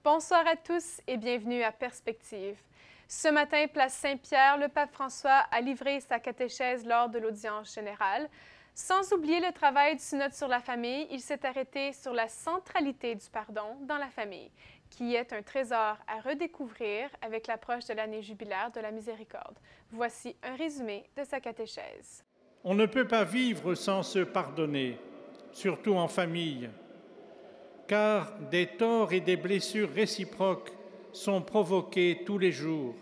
Bonsoir à tous et bienvenue à Perspective. Ce matin, place Saint-Pierre, le pape François a livré sa catéchèse lors de l'audience générale. Sans oublier le travail du synode sur la famille, il s'est arrêté sur la centralité du pardon dans la famille, qui est un trésor à redécouvrir avec l'approche de l'année jubilaire de la miséricorde. Voici un résumé de sa catéchèse. On ne peut pas vivre sans se pardonner, surtout en famille, car des torts et des blessures réciproques sont provoqués tous les jours.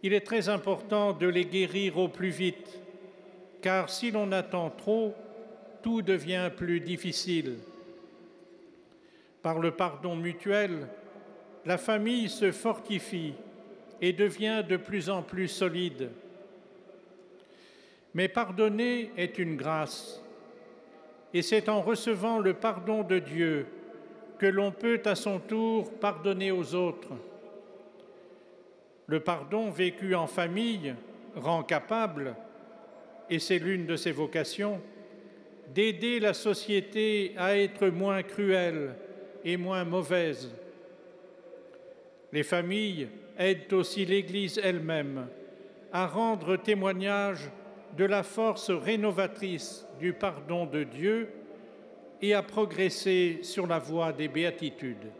Il est très important de les guérir au plus vite, car si l'on attend trop, tout devient plus difficile. Par le pardon mutuel, la famille se fortifie et devient de plus en plus solide. Mais pardonner est une grâce, et c'est en recevant le pardon de Dieu que l'on peut à son tour pardonner aux autres. Le pardon vécu en famille rend capable, et c'est l'une de ses vocations, d'aider la société à être moins cruelle et moins mauvaise. Les familles aident aussi l'Église elle-même à rendre témoignage de la force rénovatrice du pardon de Dieu et à progresser sur la voie des béatitudes.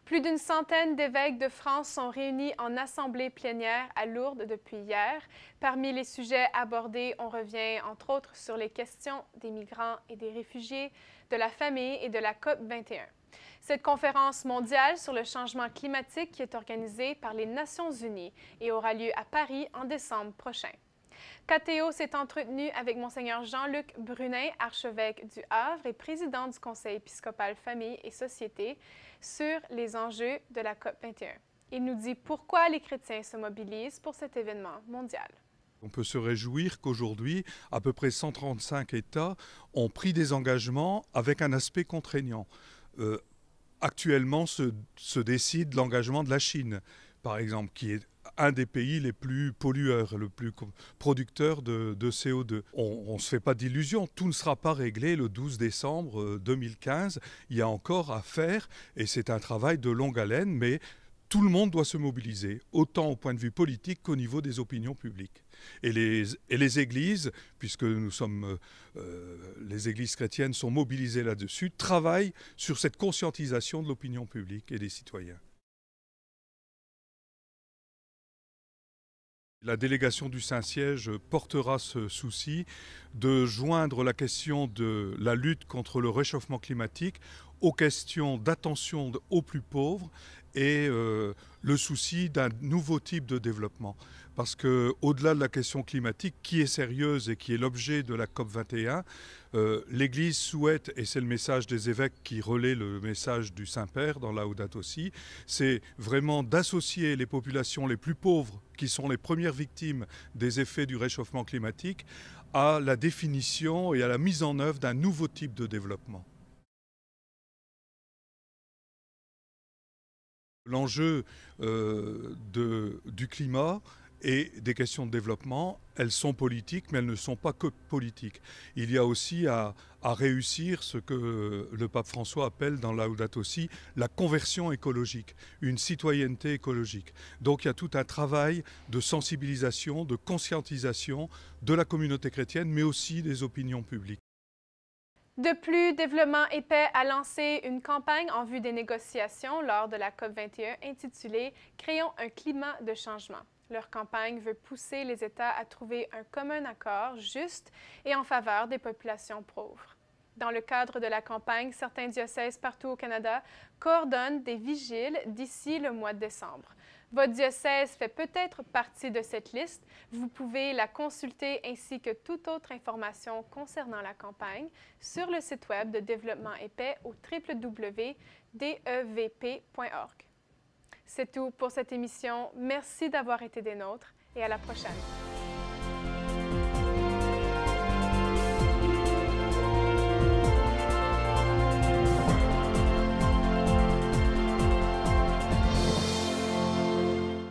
Plus d'une centaine d'évêques de France sont réunis en assemblée plénière à Lourdes depuis hier. Parmi les sujets abordés, on revient entre autres sur les questions des migrants et des réfugiés, de la famille et de la COP 21. Cette conférence mondiale sur le changement climatique qui est organisée par les Nations unies et aura lieu à Paris en décembre prochain. KTO s'est entretenu avec Monseigneur Jean-Luc Brunin, archevêque du Havre et président du Conseil épiscopal Famille et Société, sur les enjeux de la COP 21. Il nous dit pourquoi les chrétiens se mobilisent pour cet événement mondial. On peut se réjouir qu'aujourd'hui, à peu près 135 États ont pris des engagements avec un aspect contraignant. Actuellement se décide l'engagement de la Chine, par exemple, qui est un des pays les plus pollueurs, le plus producteur de CO2. On ne se fait pas d'illusions, tout ne sera pas réglé le 12 décembre 2015. Il y a encore à faire et c'est un travail de longue haleine, mais tout le monde doit se mobiliser, autant au point de vue politique qu'au niveau des opinions publiques. Et les églises, puisque nous sommes, les églises chrétiennes sont mobilisées là-dessus, travaillent sur cette conscientisation de l'opinion publique et des citoyens. La délégation du Saint-Siège portera ce souci de joindre la question de la lutte contre le réchauffement climatique aux questions d'attention aux plus pauvres et le souci d'un nouveau type de développement. Parce qu'au-delà de la question climatique, qui est sérieuse et qui est l'objet de la COP 21, l'Église souhaite, et c'est le message des évêques qui relaie le message du Saint-Père dans Laudato Si, c'est vraiment d'associer les populations les plus pauvres, qui sont les premières victimes des effets du réchauffement climatique, à la définition et à la mise en œuvre d'un nouveau type de développement. L'enjeu du climat et des questions de développement, elles sont politiques, mais elles ne sont pas que politiques. Il y a aussi à réussir ce que le pape François appelle dans Laudato Si la conversion écologique, une citoyenneté écologique. Donc il y a tout un travail de sensibilisation, de conscientisation de la communauté chrétienne, mais aussi des opinions publiques. De plus, Développement et Paix a lancé une campagne en vue des négociations lors de la COP 21 intitulée « Créons un climat de changement ». Leur campagne veut pousser les États à trouver un commun accord juste et en faveur des populations pauvres. Dans le cadre de la campagne, certains diocèses partout au Canada coordonnent des vigiles d'ici le mois de décembre. Votre diocèse fait peut-être partie de cette liste. Vous pouvez la consulter ainsi que toute autre information concernant la campagne sur le site web de Développement et Paix au www.devp.org. C'est tout pour cette émission. Merci d'avoir été des nôtres et à la prochaine.